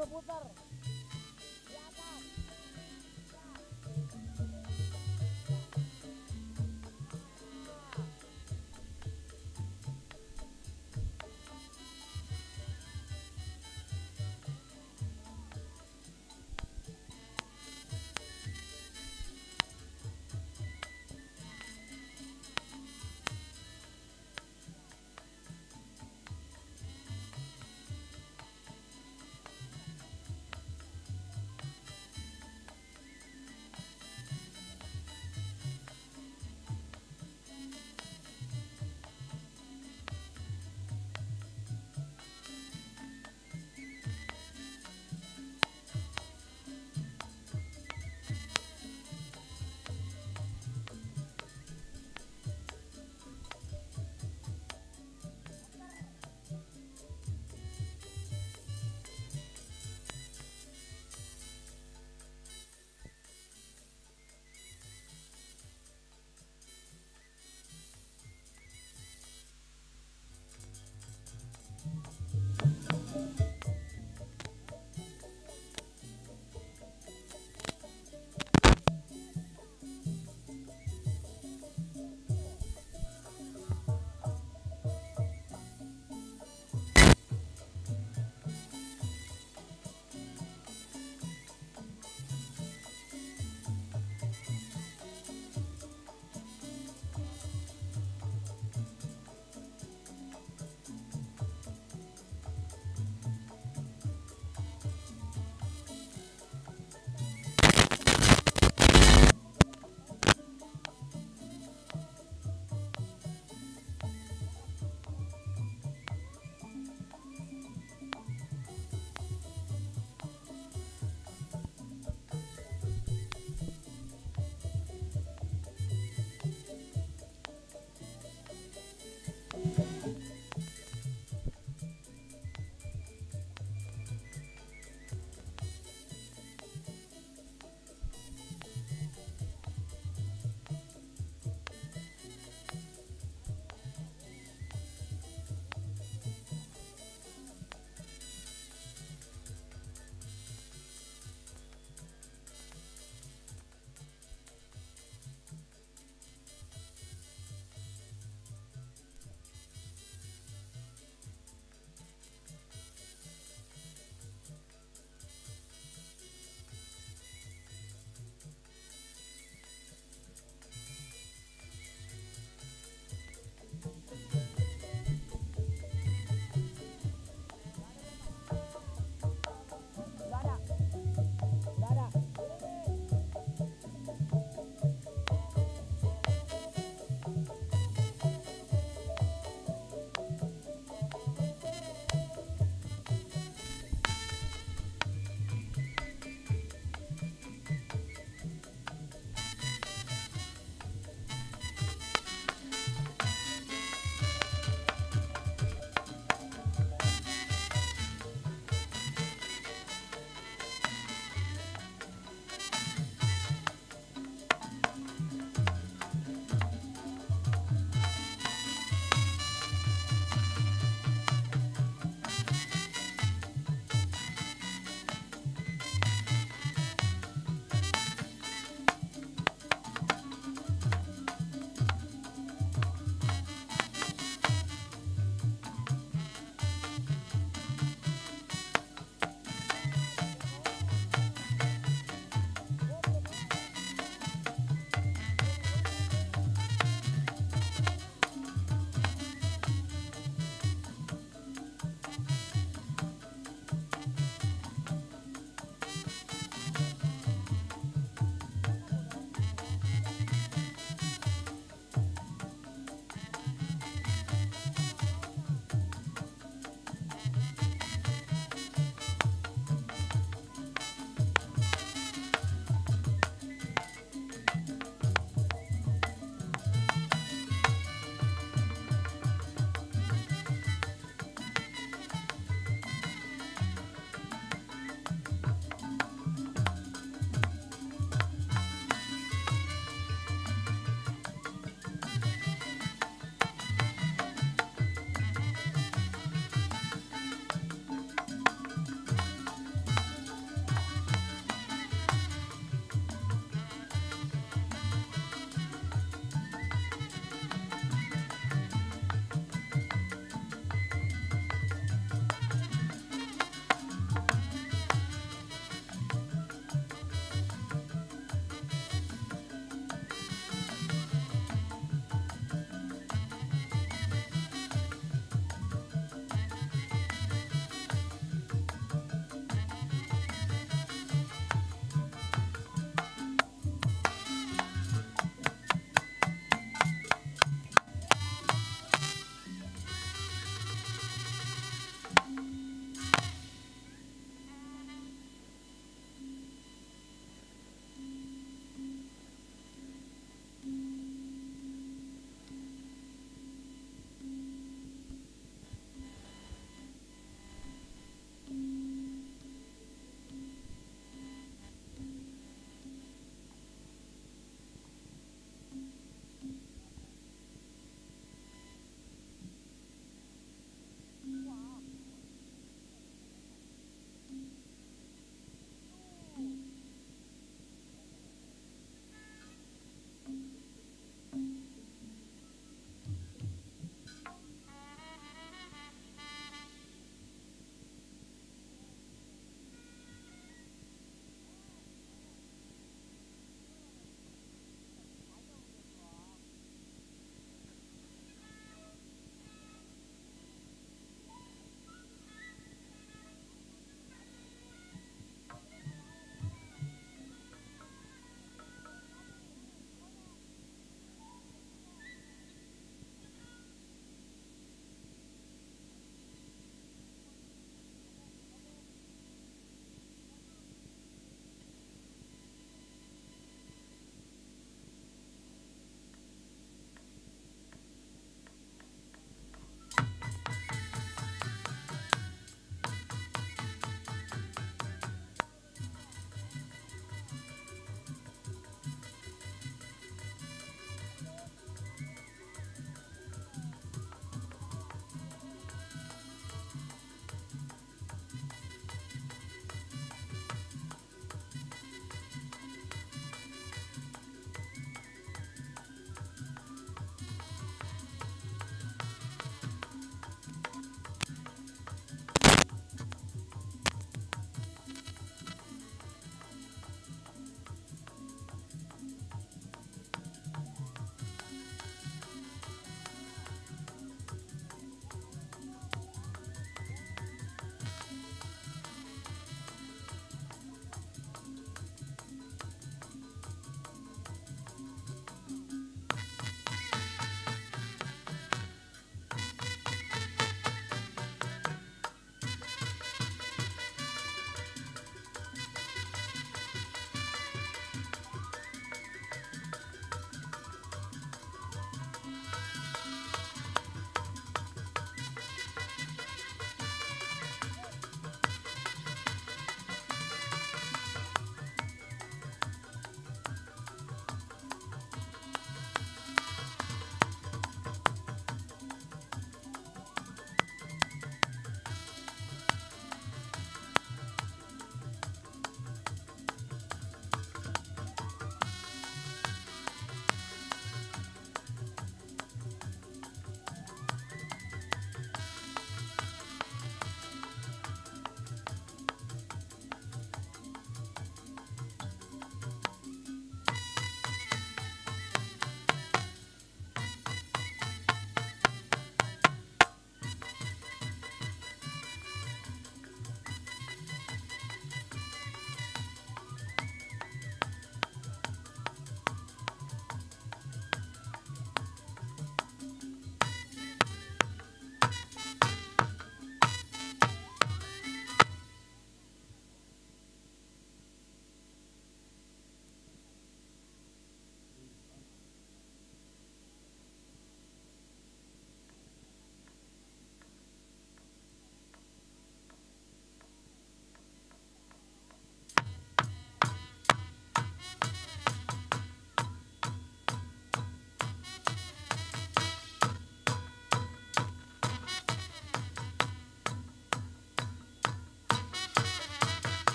lu putar di atas.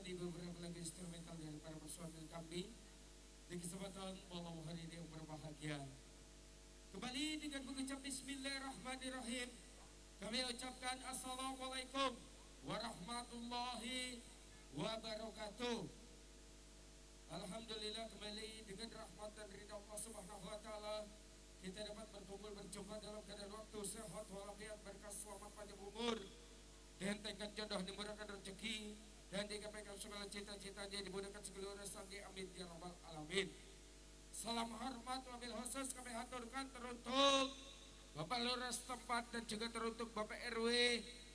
kembali beberapa lagu instrumental dari para personil kami di kesempatan malam hari ini yang berbahagia. Kembali dengan mengucap Bismillahirrahmanirrahim, kami ucapkan Assalamualaikum warahmatullahi wabarakatuh. Alhamdulillah, kembali dengan rahmat dan ridha Allah Subhanahu wa taala kita dapat berkumpul berjumpa dalam keadaan waktu sehat walafiat, berkah selamat panjang umur, dihentengkan jodoh, dimurahkan rezeki, dan digapai segala cita-citanya, dimudahkan segala urusan. Amin ya rabbal alamin. Salam hormat wabil khusus kami haturkan teruntuk Bapak Lurah setempat dan juga teruntuk Bapak RW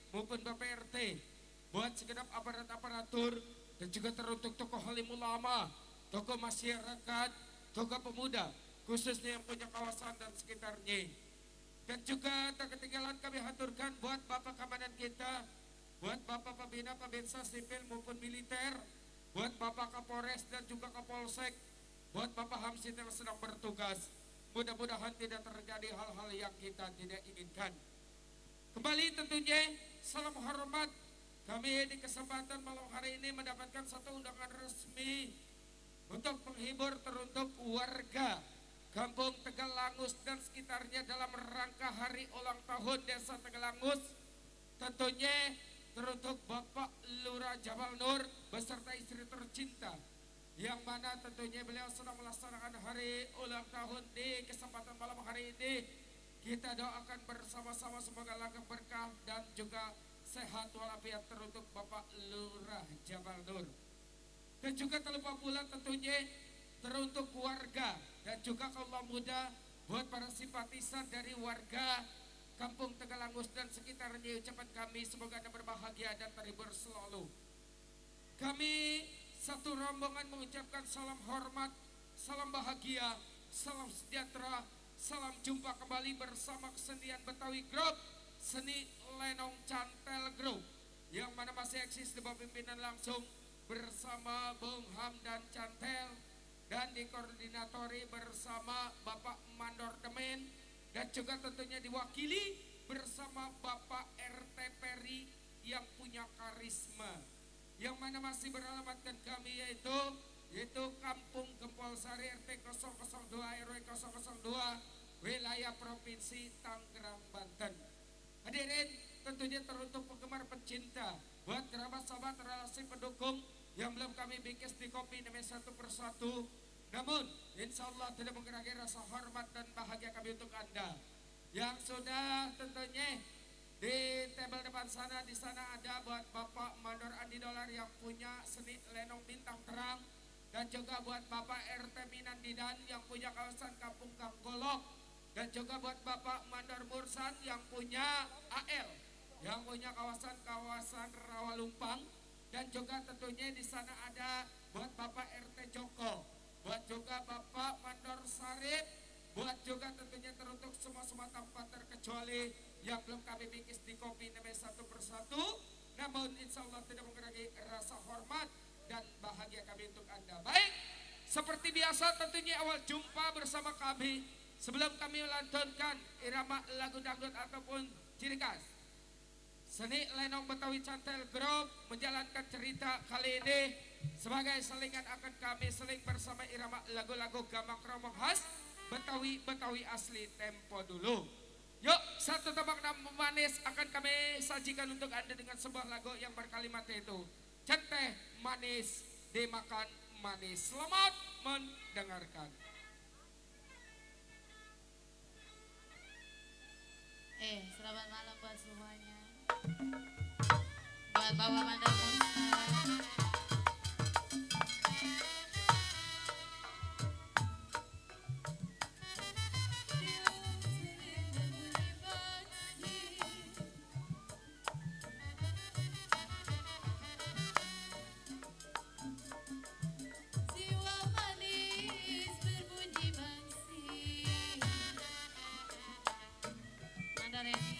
maupun Bapak RT, buat segenap aparat-aparatur, dan juga teruntuk tokoh alim ulama, tokoh masyarakat, tokoh pemuda, khususnya yang punya kawasan dan sekitarnya. Dan juga tak ketinggalan kami haturkan buat Bapak Keamanan kita, buat Bapak Pembina Pembinsa Sipil maupun Militer, buat Bapak Kapolres dan juga Kapolsek, buat Bapak Hamsid yang sedang bertugas. Mudah-mudahan tidak terjadi hal-hal yang kita tidak inginkan. Kembali tentunya salam hormat, kami di kesempatan malam hari ini mendapatkan satu undangan resmi untuk menghibur teruntuk warga Kampung Tegalangus dan sekitarnya dalam rangka hari ulang tahun Desa Tegalangus. Tentunya teruntuk Bapak Lurah Jabal Nur beserta istri tercinta, yang mana tentunya beliau sedang melaksanakan hari ulang tahun. Di kesempatan malam hari ini kita doakan bersama-sama semoga langgeng berkah dan juga sehat walafiat teruntuk Bapak Lurah Jabal Nur. Dan juga terlupa pula tentunya teruntuk warga dan juga kaum muda, buat para simpatisan dari warga Kampung Tegalangus dan sekitarnya, ucapan kami semoga Anda berbahagia dan terhibur selalu. Kami satu rombongan mengucapkan salam hormat, salam bahagia, salam sejahtera, salam jumpa kembali bersama kesenian Betawi Group, seni Lenong Cantel Group, yang mana masih eksis di bawah pimpinan langsung bersama Bung Ham dan Cantel, dan dikoordinatori bersama Bapak Mandor Demen, dan juga tentunya diwakili bersama Bapak RT Peri yang punya karisma, yang mana masih beralamatkan kami yaitu Kampung Gempol Sari RT 002 RW 002 wilayah Provinsi Tangerang Banten. Hadirin, tentunya teruntuk penggemar pecinta, buat kerabat sahabat relasi pendukung yang belum kami bingkis di kopi demi satu persatu, namun insya Allah tidak mengurangi rasa hormat dan bahagia kami untuk Anda yang sudah tentunya di table depan sana. Di sana ada buat Bapak Mandor Andi Dolar yang punya seni lenong bintang terang, dan juga buat Bapak RT Minan Didan yang punya kawasan Kampung Kanggolok, dan juga buat Bapak Mandor Mursan yang punya AL, yang punya kawasan Rawalumpang, dan juga tentunya di sana ada buat Bapak RT Joko, buat juga Bapak Mandor Sarip, buat juga tentunya teruntuk semua tanpa terkecuali yang belum kami bingkis di kopi namanya satu persatu, namun insya Allah tidak mengurangi rasa hormat dan bahagia kami untuk Anda. Baik, seperti biasa tentunya awal jumpa bersama kami, sebelum kami melantunkan irama lagu dangdut ataupun ciri khas seni Lenong Betawi Cantel Group menjalankan cerita kali ini sebagai selingan akan kami seling bersama irama lagu-lagu gambang kromong khas Betawi asli tempo dulu. Yuk, satu tebak nama manis akan kami sajikan untuk Anda dengan sebuah lagu yang berkalimat itu centeh manis dimakan manis. Selamat mendengarkan. Selamat malam buat semuanya. Buat Bapak Mandor Mursan. Mandor ini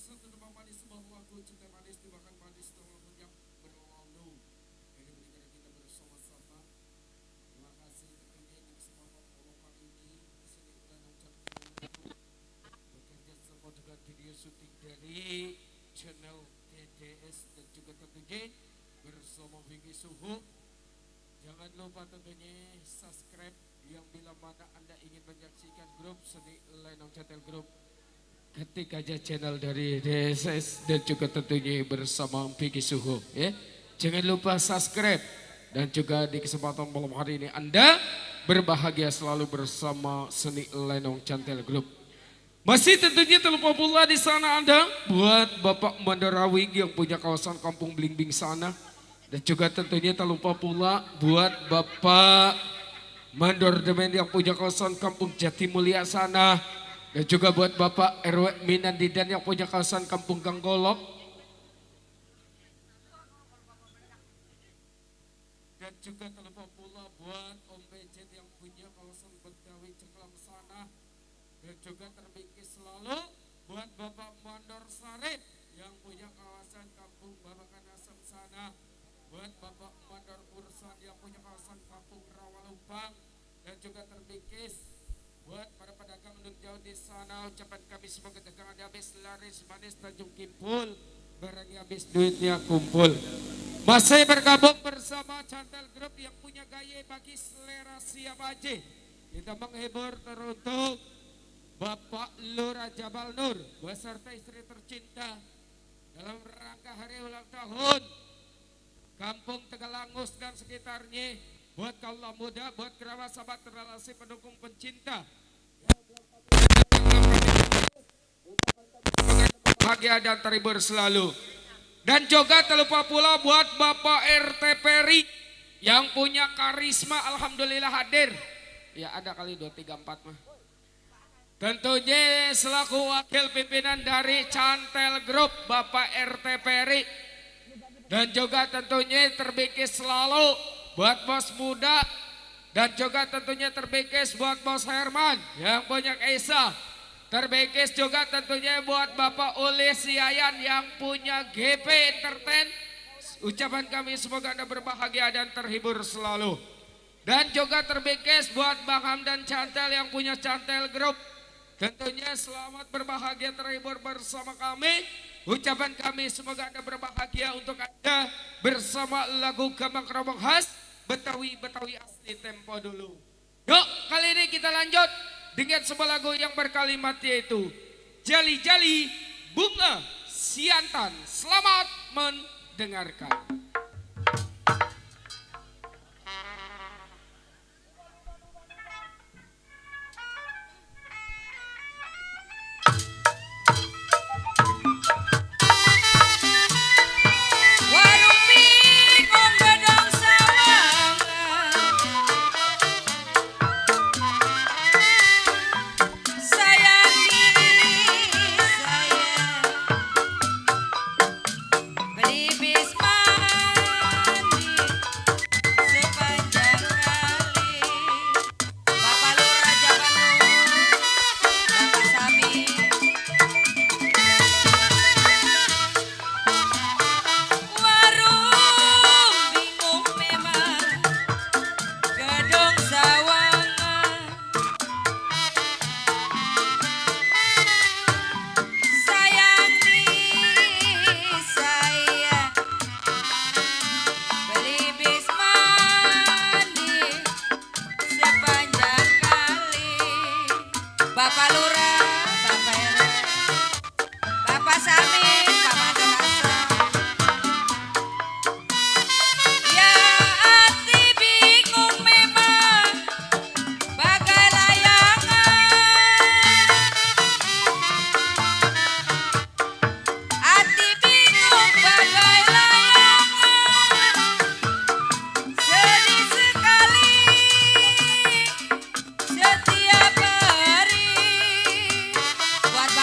satu tema manis sebuah lagu cinta manis dimakan manis telah yang berlalu. Ini berikan kita bersama-sama. Terima kasih tentunya di kesempatan malam hari ini. Seni dan ucapkan bekerja sama dengan video syuting dari channel TDS dan juga tentunya bersama Vicky Suhu. Jangan lupa tentunya subscribe yang bila mana Anda ingin menyaksikan grup Seni Lenong Channel Group. Ketik aja channel dari DSS dan juga tentunya bersama Vicky Suhu ya. Jangan lupa subscribe dan juga di kesempatan malam hari ini Anda berbahagia selalu bersama Seni Lenong Channel Group. Masih tentunya terlupa pula di sana Anda buat Bapak Mandarawi yang punya kawasan Kampung Blingbing sana. Dan juga tentunya tak lupa pula buat Bapak Mandor Demen yang punya kawasan Kampung Jatimulia sana. Dan juga buat Bapak RW Minandidan yang punya kawasan Kampung Ganggolok. Dan juga tak lupa pula buat Om Bejet yang punya kawasan Betawi Cengklang sana. Dan juga terbikis selalu buat Bapak Mandor Sarip yang punya kawasan Kampung Babakan Asam sana. Buat Bapak Mandor Ursan yang punya kawasan Kampung Rawalumpang. Dan juga terbikis buat para pedagang nun jauh di sana. Ucapan kami semoga dagangan habis laris manis Tanjung Kimpul. Barangnya habis duitnya kumpul. Masih bergabung bersama Channel Group yang punya gaya bagi selera siap aja. Kita menghibur teruntuk Bapak Lurah Jabal Nur beserta istri tercinta dalam rangka hari ulang tahun Kampung Tegalangus dan sekitarnya. Buat kaum muda, buat kerabat sahabat relasi pendukung pencinta bahagia dan terhibur selalu. Dan juga terlupa pula buat Bapak RT Peri yang punya karisma alhamdulillah hadir. Ya ada kali 2, 3, 4 mah. Tentunya selaku wakil pimpinan dari Channel Group Bapak RT Peri. Dan juga tentunya terbikis selalu buat bos muda. Dan juga tentunya terbikis buat bos Herman yang punya Kaisa. Terbikis juga tentunya buat Bapak Ulis Yayan yang punya GP Entertain. Ucapan kami semoga Anda berbahagia dan terhibur selalu. Dan juga terbikis buat Bang Hamdan Chantel yang punya Chantel Group. Tentunya selamat berbahagia terhibur bersama kami. Ucapan kami semoga Anda berbahagia untuk Anda bersama lagu Gambang Kromong khas Betawi asli tempo dulu. Yuk kali ini kita lanjut dengan sebuah lagu yang berkalimat yaitu Jali-Jali Bunga Siantan. Selamat mendengarkan. Buat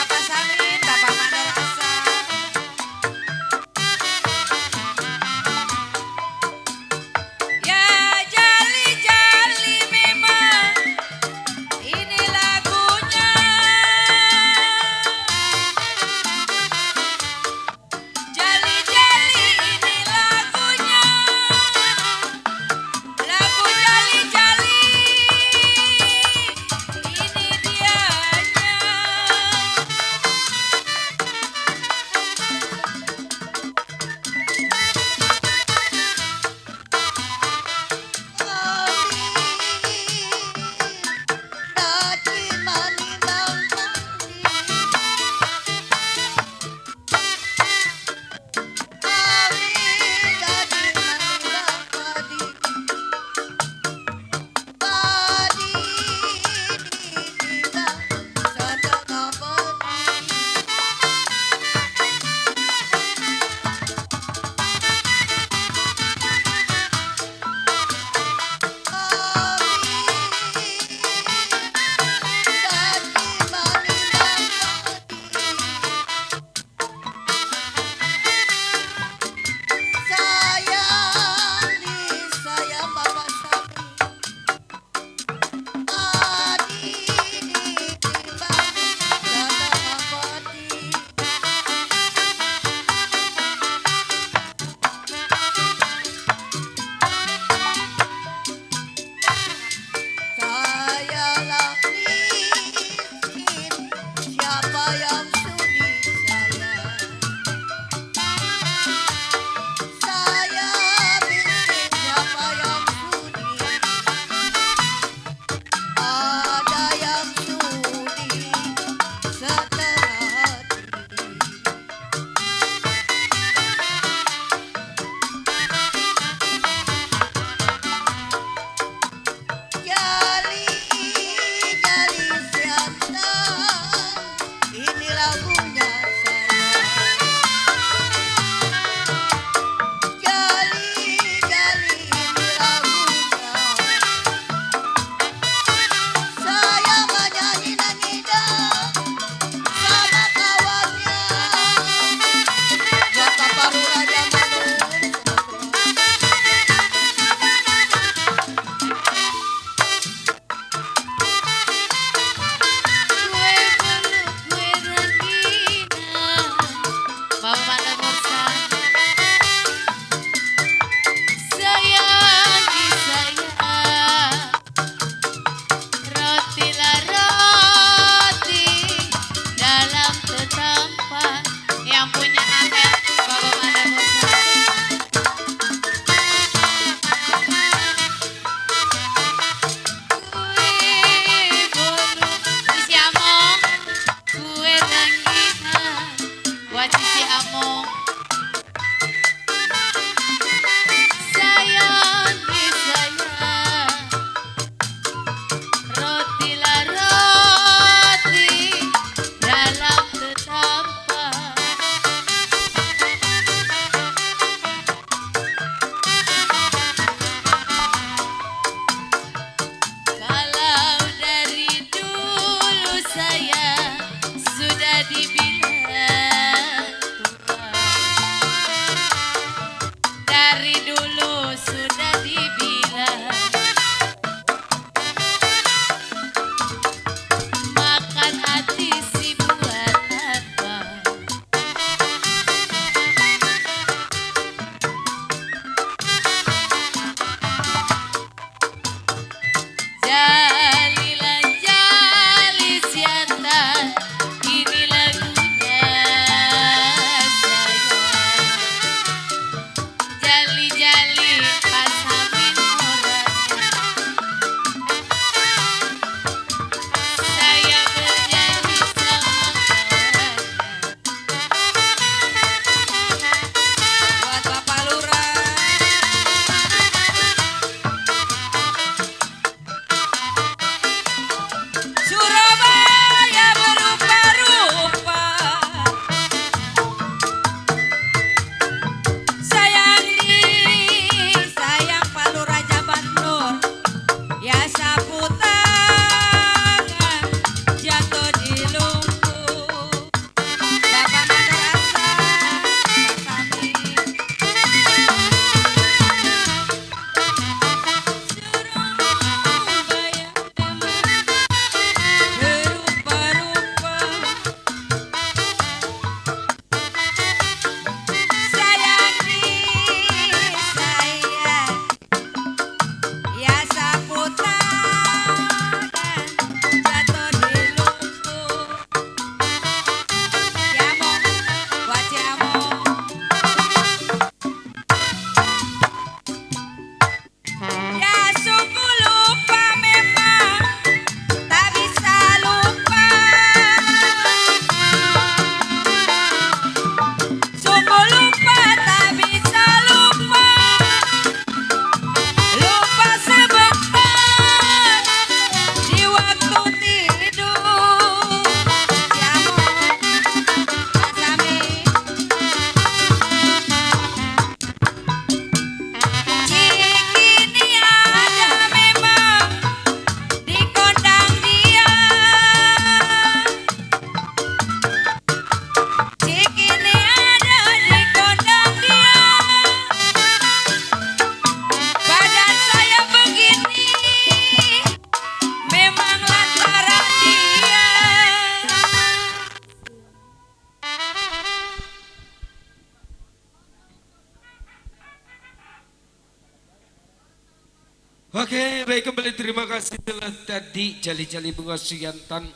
Oke, baik kembali terima kasih telah tadi jali-jali bunga Suyantan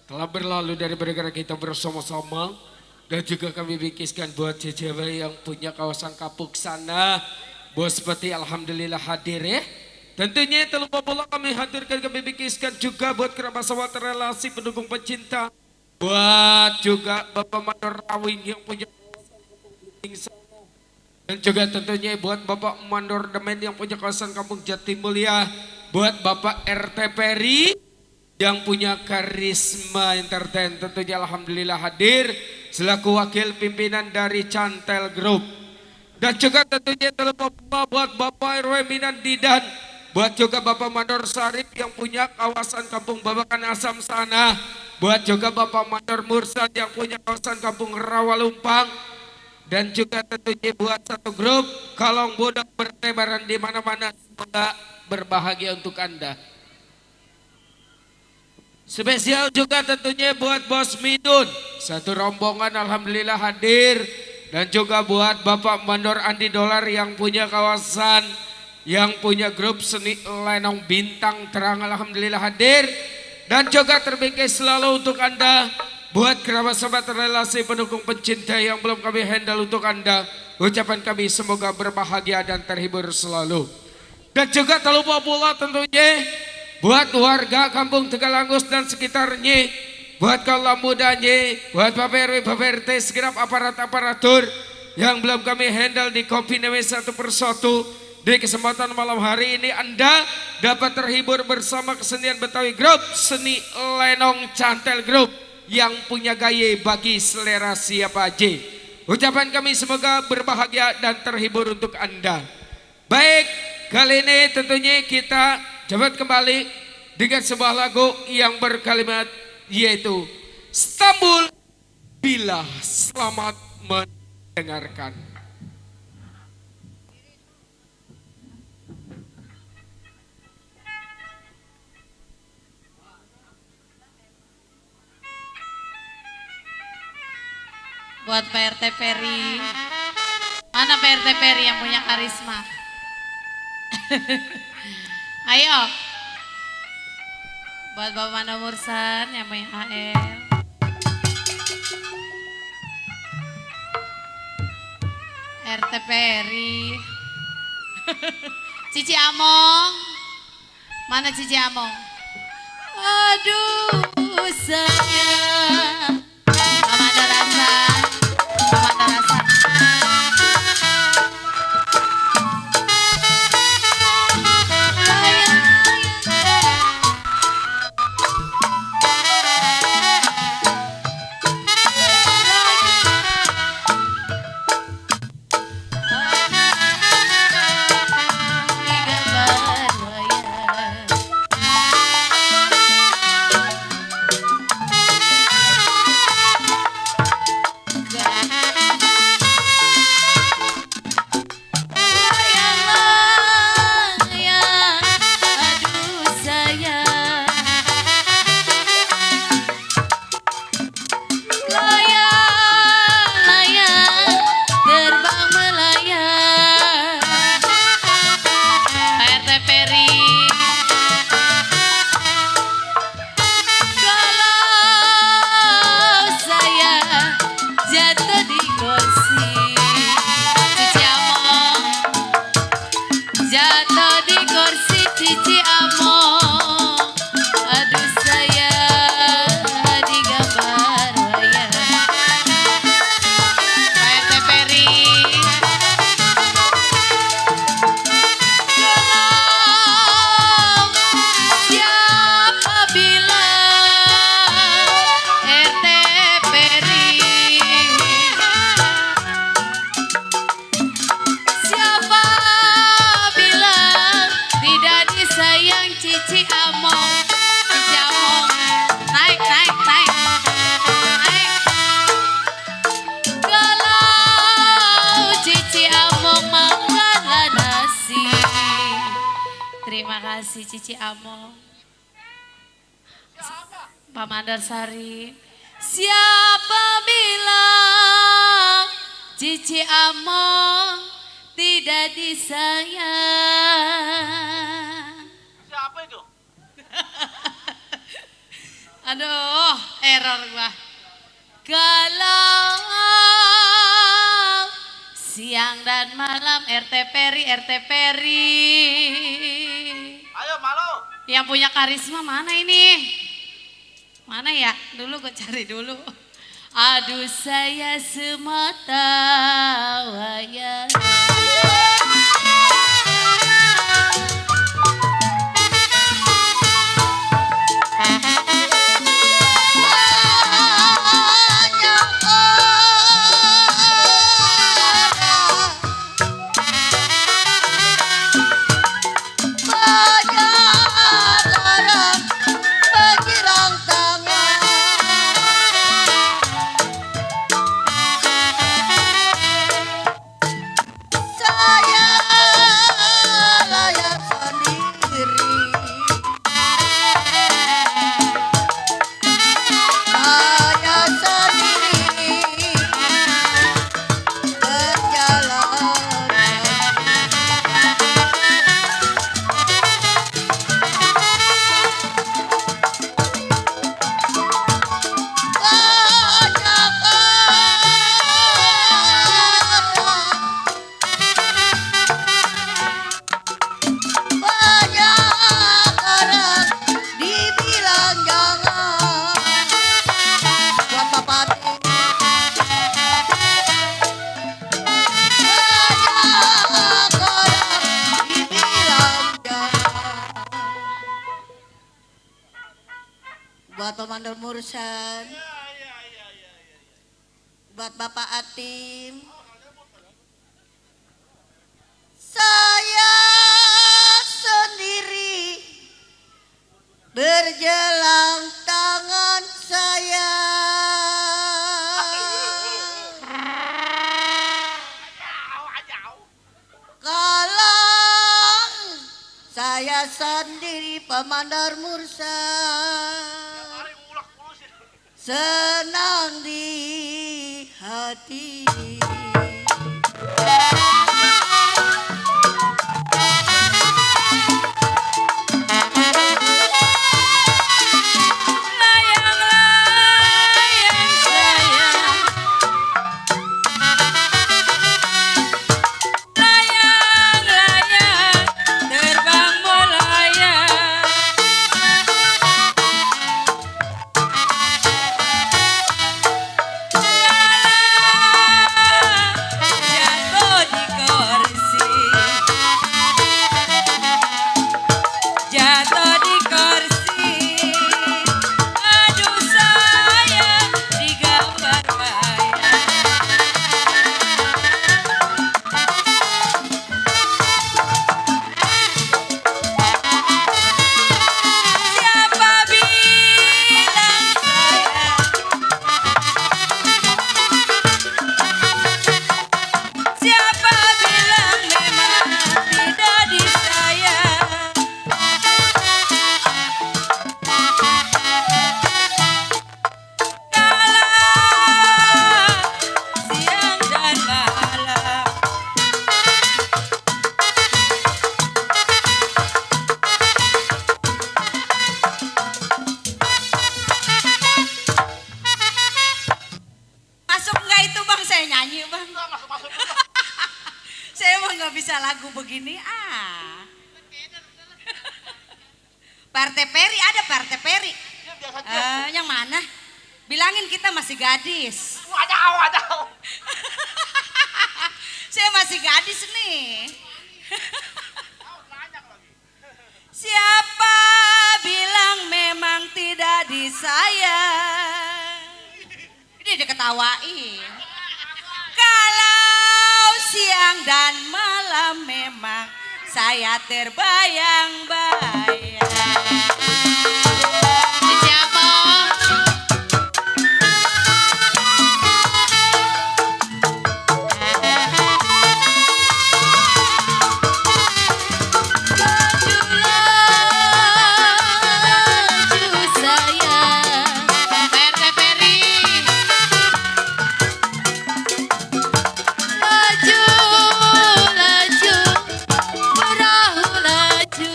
telah berlalu dari negara kita bersama-sama dan juga kami bingkiskan buat JJW yang punya kawasan kapuk sana. Bos Peti alhamdulillah hadir ya. Tentunya terlupa pula kami hadirkan kami bingkiskan juga buat kerabat sahabat relasi pendukung pecinta. Buat juga Bapak Mandor Rawing yang punya dan juga tentunya buat Bapak Mandor Demen yang punya kawasan Kampung Jati Mulia, buat Bapak RT Peri yang punya karisma entertain tentunya alhamdulillah hadir selaku wakil pimpinan dari Cantel Group. Dan juga tentunya terlupa buat Bapak RW Minan Didan, buat juga Bapak Mandor Sarip yang punya kawasan Kampung Babakan Asam sana, buat juga Bapak Mandor Mursad yang punya kawasan Kampung Rawalumpang. Dan juga tentunya buat satu grup Kalong Bodak bertebaran di mana-mana, semoga berbahagia untuk Anda. Spesial juga tentunya buat Bos Midun, satu rombongan alhamdulillah hadir. Dan juga buat Bapak Mandor Andi Dolar yang punya kawasan, yang punya grup seni lenong bintang terang alhamdulillah hadir. Dan juga terbingkai selalu untuk Anda. Buat kerabat sahabat relasi pendukung pencinta yang belum kami handle untuk Anda, ucapan kami semoga berbahagia dan terhibur selalu. Dan juga tak lupa pula tentunya buat warga Kampung Tegalangus dan sekitarnya, buat kaum mudanya, buat Bapak RW, Bapak RT, segenap aparat-aparatur yang belum kami handle di Kopi Newe satu persatu. Di kesempatan malam hari ini Anda dapat terhibur bersama kesenian Betawi Group, seni lenong Cantel Group yang punya gaya bagi selera siapa aja. Ucapan kami semoga berbahagia dan terhibur untuk Anda. Baik, kali ini tentunya kita dapat kembali dengan sebuah lagu yang berkalimat yaitu Istanbul Bila. Selamat mendengarkan. Buat PRT Peri. Mana PRT Peri yang punya karisma? Ayo. Buat Bapak Manda Mursan yang punya AL. RT Peri. Cici Among. Mana Cici Among? Aduh sayang. Mama ada rasa. Mama ada rasa. Terima kasih Cici Amo. Pak Mandor Sari. Siapa bilang Cici Amo tidak disayang? Aduh, error gua. Galau siang dan malam RT Peri, RT Peri. Ayo Malo. Yang punya karisma mana ini? Mana ya? Dulu gue cari dulu. Aduh saya semata wayang. Buat Pemandu Mursan, buat Bapak Atim, saya sendiri berjalan tangan saya. Kalau saya sendiri Pemandar Mursan, senang di hati. Layang-layang sayang, layang-layang terbang melayang. Jatuh di kursi, jatuh di kursi. Aduh saya digambar wayang. Siapa bilang saya, siapa bilang memang tidak disayang. Kalah siang dan malam, masuk nggak itu bang? Saya nyanyi bang. Masuk. Saya emang nggak bisa lagu begini Pak RT Peri ada Pak RT Peri. Dia biasa dia. Yang mana? Bilangin kita masih gadis. Wadaw. Saya masih gadis nih. Siapa bilang memang tidak disayang? Ini diketawain. Kalau siang dan malam memang saya terbayang-bayang. Siapa? Laju sayang, RT Peri. Laju, laju, perahu laju.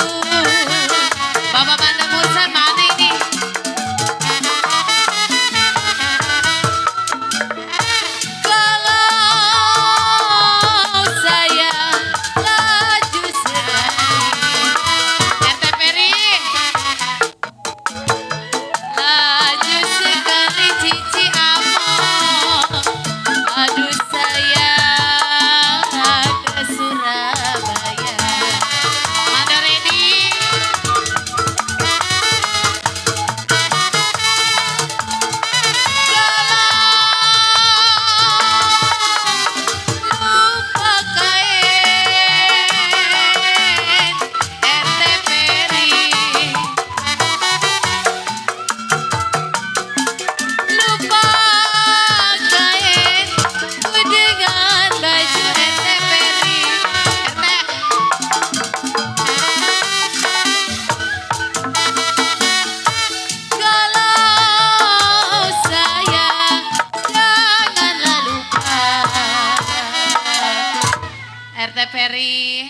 Ferry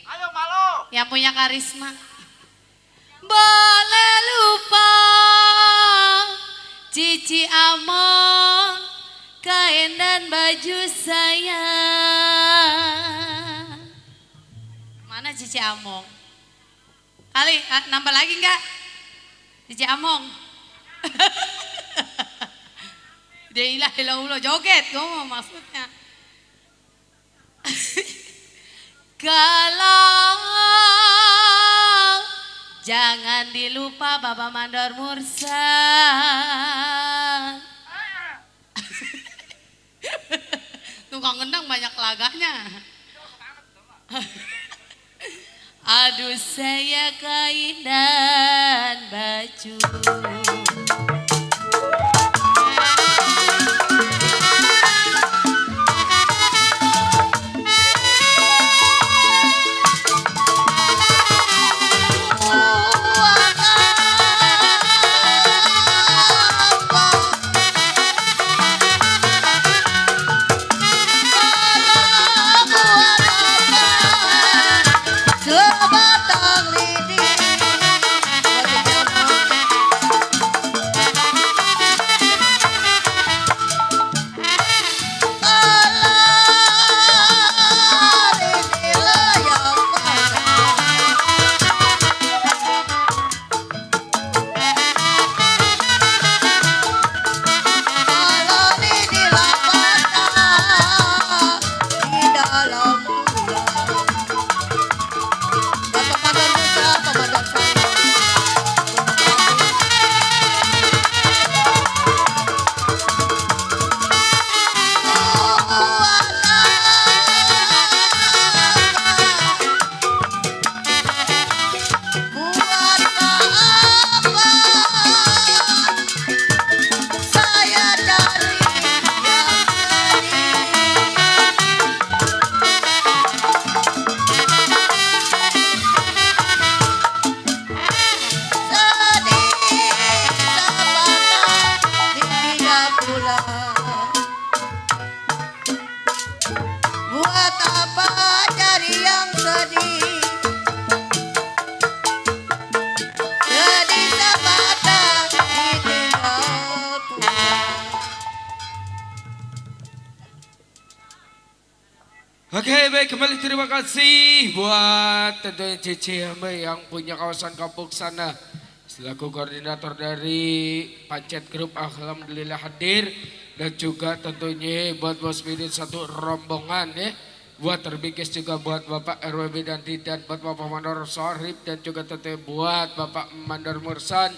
Ayo Malo. yang punya karisma. Boleh lupa Cici Among, kain dan baju saya. Mana Cici Among? Kali nambah lagi enggak? Cici Among. Dia ilah joget ngomong maksudnya. Kalau jangan dilupa Bapak Mandor Mursan. Tukang gendang banyak laganya. Aduh saya kain dan baju. Sebatang lidi Oke, baik, kembali terima kasih buat tentunya Cici Hambe yang punya kawasan kampung sana. Selaku koordinator dari Pancet Group, alhamdulillah hadir. Dan juga tentunya buat Bos Midin satu rombongan ya. Buat terbikis juga buat Bapak RWB dan Didan, buat Bapak Mandor Sorip, dan juga tentunya buat Bapak Mandor Mursan,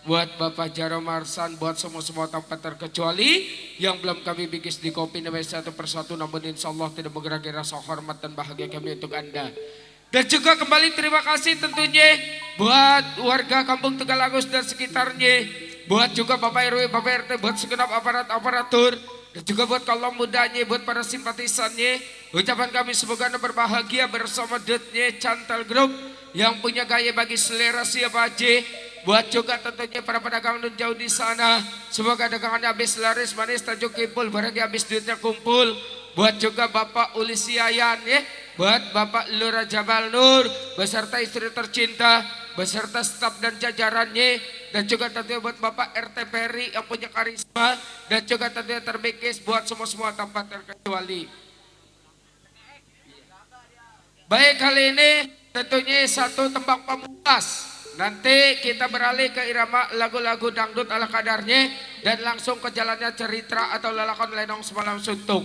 buat Bapak Jaro Marsan, buat semua tanpa terkecuali yang belum kami bikis di kopi namanya satu persatu, namun insya Allah tidak mengurangi rasa hormat dan bahagia kami untuk Anda. Dan juga kembali terima kasih tentunya buat warga Kampung Tegalagus dan sekitarnya, buat juga Bapak RW, Bapak RT, buat segenap aparatur, dan juga buat kaum mudanya, buat para simpatisannya. Ucapan kami semoga Anda berbahagia bersama Dutnya Cantal Group yang punya gaya bagi selera siapa aja. Buat juga tentunya para pedagang non jauh di sana, semoga dagangannya habis laris manis tajuk kimpul, barangnya habis duitnya kumpul. Buat juga Bapak Ulisiayan ya, buat Bapak Lura Jabal Nur beserta istri tercinta, beserta staf dan jajarannya, dan juga tentunya buat Bapak RT Ferry yang punya karisma, dan juga tentunya terbikis buat semua tanpa terkecuali. Baik, kali ini tentunya satu tembang pamungkas. Nanti kita beralih ke irama lagu-lagu dangdut ala kadarnya dan langsung ke jalannya cerita atau lelakon lenong semalam suntuk.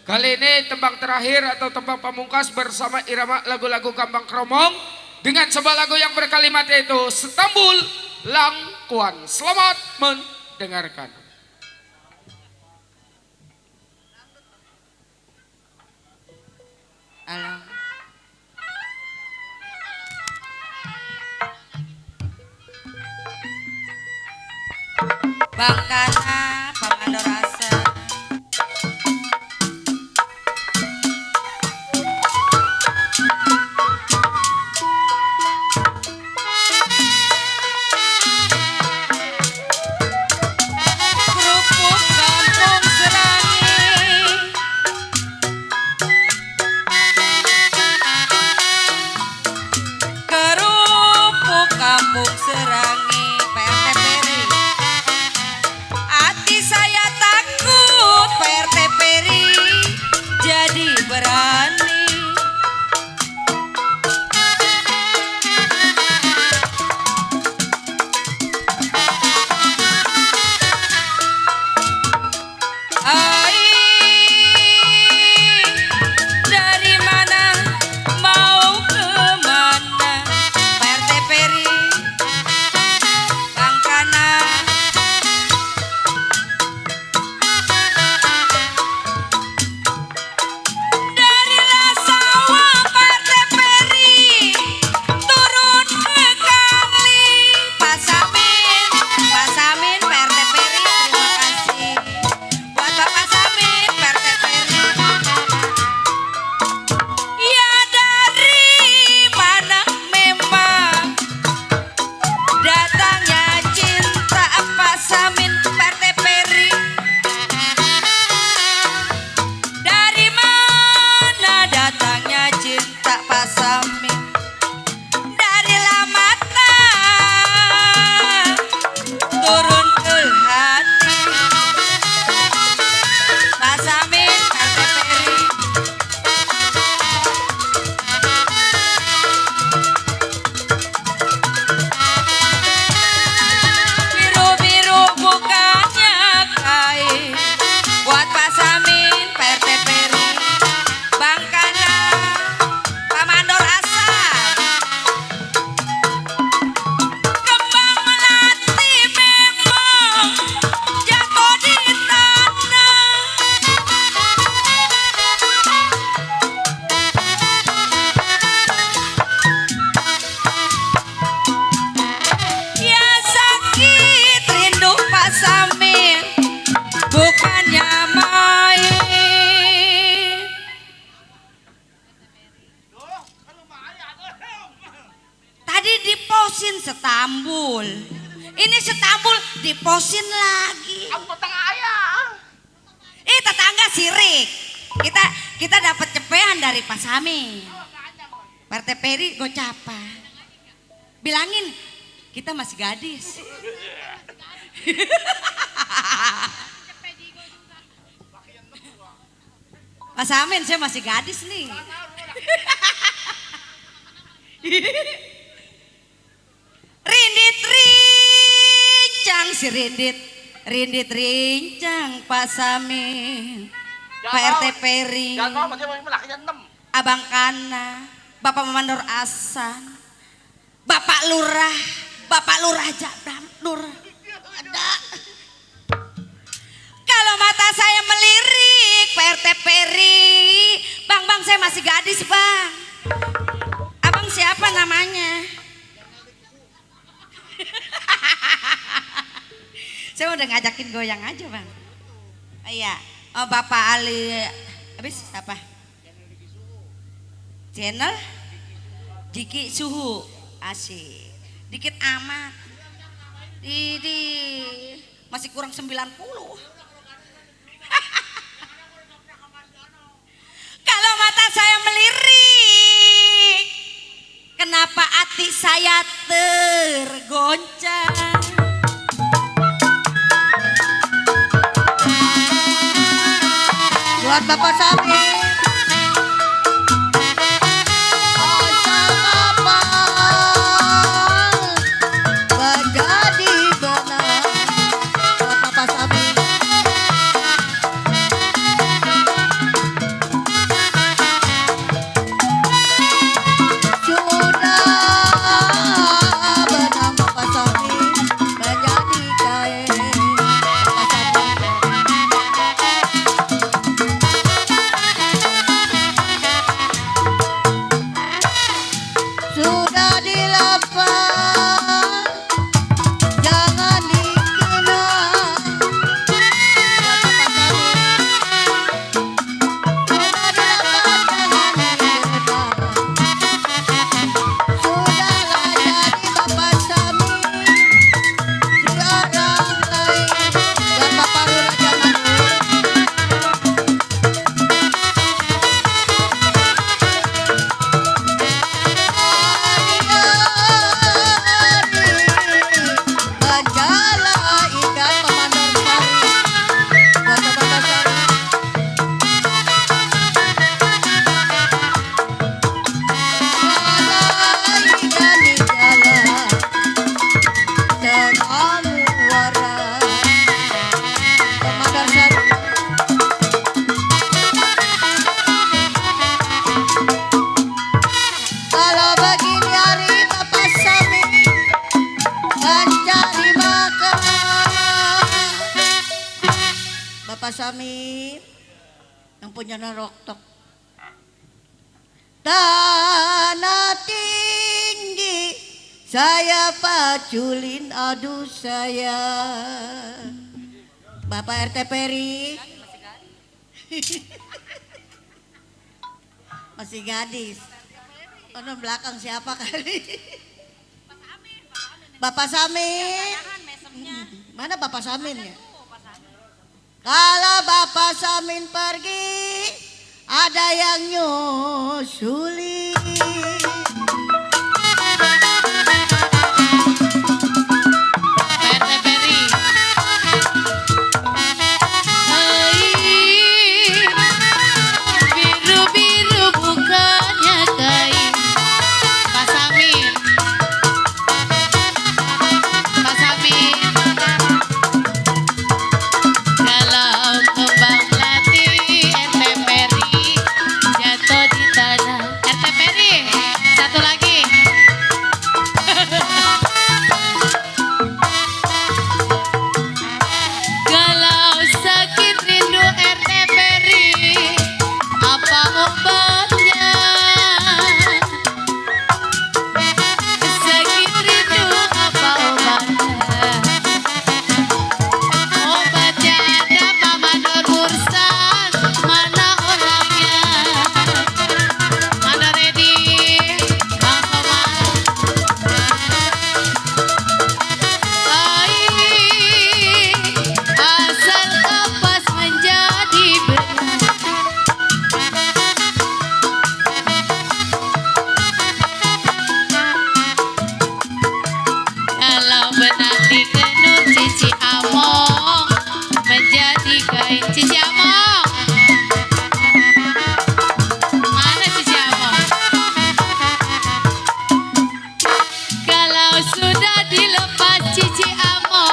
Kali ini tembang terakhir atau tembang pamungkas bersama irama lagu-lagu Gambang Kromong dengan sebuah lagu yang berkalimat yaitu Setambul Langkuan. Selamat mendengarkan. Alam. Bangkana Pamandor Rasa. Kerupuk kampung Serani diposin lagi. Aku tengah ayah. Tetangga sirik. Kita dapat cepean dari Pak Samin. Pak RT Peri gocapan. Bilangin kita masih gadis. Pak Samin, saya masih gadis nih. Rindit rincang si rindit rincang Pak Samin, Pak RT Peri, Jangan ngomong, dia mau melaknya 6. Abang Kana, Bapak Mamandor Asan, Bapak Lurah Jadam Nur. Ada. Kalau mata saya melirik, Pak RT Peri, bang saya masih gadis bang. Abang siapa namanya? Saya udah ngajakin goyang aja bang. Iya, Bapak Ali, habis apa? Channel Diki Suhu, asik. Dikit amat. Di masih kurang 90. Kalau mata saya melirik, kenapa hati saya tergoncang? Buat Bapak Samin. Asal kapal menjadi benar. Buat Bapak Samin. Sudah benang Bapak Samin menjadi kain. Bapak Samin. Sudah dilepas, jangan dikenal. Buat Bapak Samin. Sudah dilepas, jangan dikenal. Sudahlah jadi Bapak Samin, si orang lain. Buat Bapak Lurah Jadam Nur. Menjala ikan Mamandor Sari. Buat Bapak Sari. Ada ikan di jala tengah muara. Mamandor Sari. Kalau begini hari Bapak Samin mencari makan. Bapak Samin yang punya naroktok. Tanah tinggi saya paculin, aduh saya. Bapak RT Peri masih gadis. Oh, belakang siapa kali? Bapak Samin. Mana Bapak Samin ya? Kalau Bapak Samin pergi, ada yang nyusuli. Pak RT Peri. Biru-biru bukannya kain. Pak Samin. Pak Samin. Kalau kembang melati RT Peri jatuh di tanah. RT jadi kain. Cici Amo. Mana Cici Amo? Kalau sudah dilepas Cici Amo,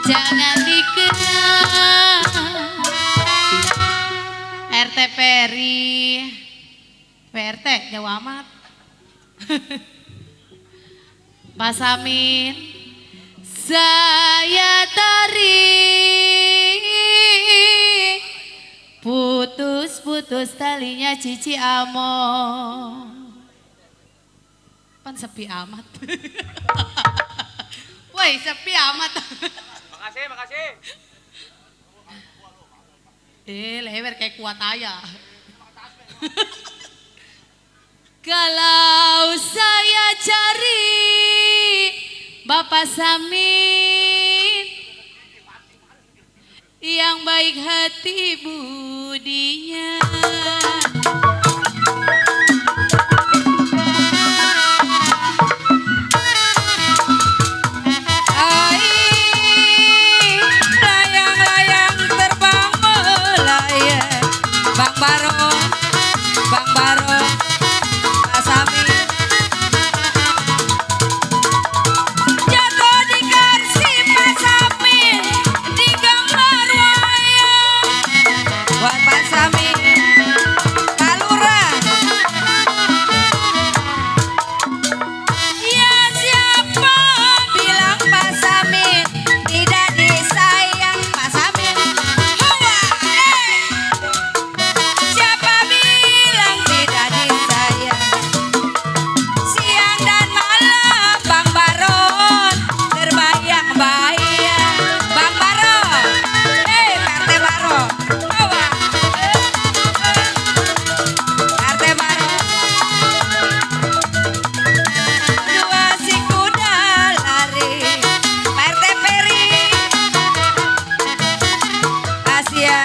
jangan dikenal. RT Peri. PRT jauh amat. Pak Samin, saya tarik putus-putus talinya Cici Amo. Pan sepi amat. Woi, sepi amat. Makasih. Leher kayak kuat aja. Kalau saya cari Bapak Samin yang baik hati budinya. Layang-layang terbang melayang. Bang Baro, Pak Samin. Jatuh di kursi Pak Samin, digambar wayang. Buat Pak Samin, Pak Lurah. Ya siapa bilang Pak Samin tidak disayang Pak Samin? Hawa, siapa bilang tidak disayang? Siang dan malam Bang Baron terbayang-bayang. Bang Baron, PRT Baron, bawa. PRT Baron, dua si kuda lari. PRT Peri, Asia,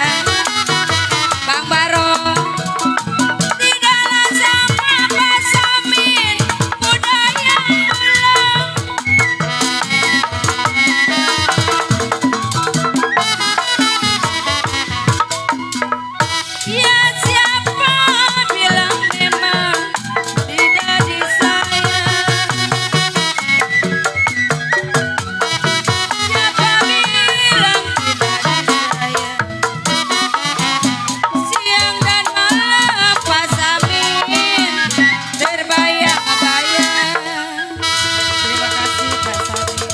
Bang Baron. Tidaklah sama Pak Samin, budaya ulang. Ya siapa bilang memang tidak disayang? Siapa bilang tidak disayang? Siang dan malam Pak Samin terbayang-bayang. Terima kasih Pak Samin.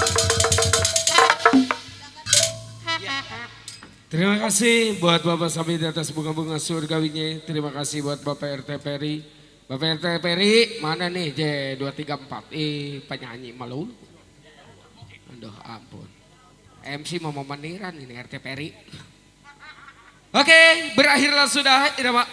Terima kasih buat Bapak Samin atas bunga-bunga surgawinya. Terima kasih buat Bapak RT Peri. Bapak RT Peri, mana nih J234? Penyanyi malu. Aduh ampun. MC mau memeniran ini RT Peri. Oke, berakhirlah sudah irama